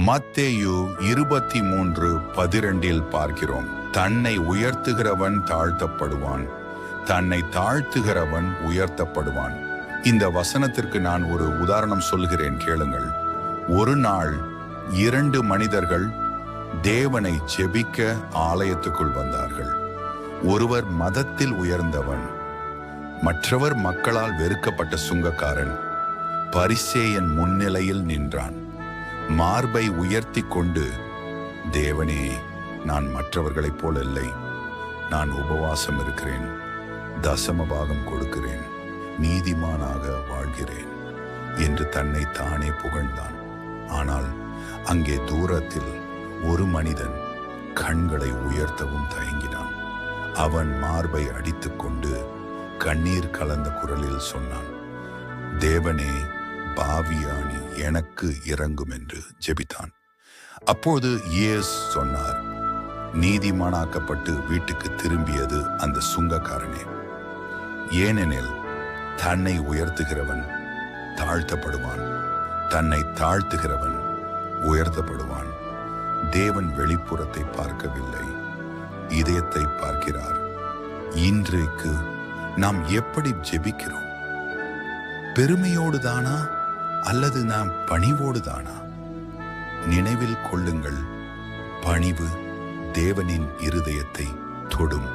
மத்தேயு 23:12 பார்க்கிறோம். தன்னை உயர்த்துகிறவன் தாழ்த்தப்படுவான், தன்னை தாழ்த்துகிறவன் உயர்த்தப்படுவான். இந்த வசனத்திற்கு நான் ஒரு உதாரணம் சொல்கிறேன், கேளுங்கள். ஒரு நாள் 2 மனிதர்கள் தேவனை ஜெபிக்க ஆலயத்துக்குள் வந்தார்கள். ஒருவர் மதத்தில் உயர்ந்தவன், மற்றவர் மக்களால் வெறுக்கப்பட்ட சுங்கக்காரன். பரிசேயன் முன்னிலையில் நின்றான். மார்பை உயர்த்தி கொண்டு, தேவனே, நான் மற்றவர்களைப் போல இல்லை, நான் உபவாசம் இருக்கிறேன், தசம பாகம் கொடுக்கிறேன், நீதிமானாக வாழ்கிறேன் என்று தன்னை தானே புகழ்ந்தான். ஆனால் அங்கே தூரத்தில் ஒரு மனிதன் கண்களை உயர்த்தவும் தயங்கினான். அவன் மார்பை அடித்துக்கொண்டு கண்ணீர் கலந்த குரலில் சொன்னான், தேவனே, பாவியானி எனக்கு இரங்கும் என்று ஜெபித்தான். அப்போது இயேசு சொன்னார், நீதிமானாக்கப்பட்டு வீட்டுக்கு திரும்பியது அந்த சுங்கக்காரனே. ஏனெனில் தன்னை உயர்த்துகிறவன் தாழ்த்தப்படுவான், தன்னை தாழ்த்துகிறவன் உயர்த்தப்படுவான். தேவன் வெளிப்புறத்தை பார்க்கவில்லை, இதயத்தை பார்க்கிறார். இன்றைக்கு நாம் எப்படி ஜெபிக்கிறோம்? பெருமையோடு தானா அல்லது நாம் பணிவோடு தானா? நினைவில் கொள்ளுங்கள், பணிவு தேவனின் இருதயத்தை தொடும்.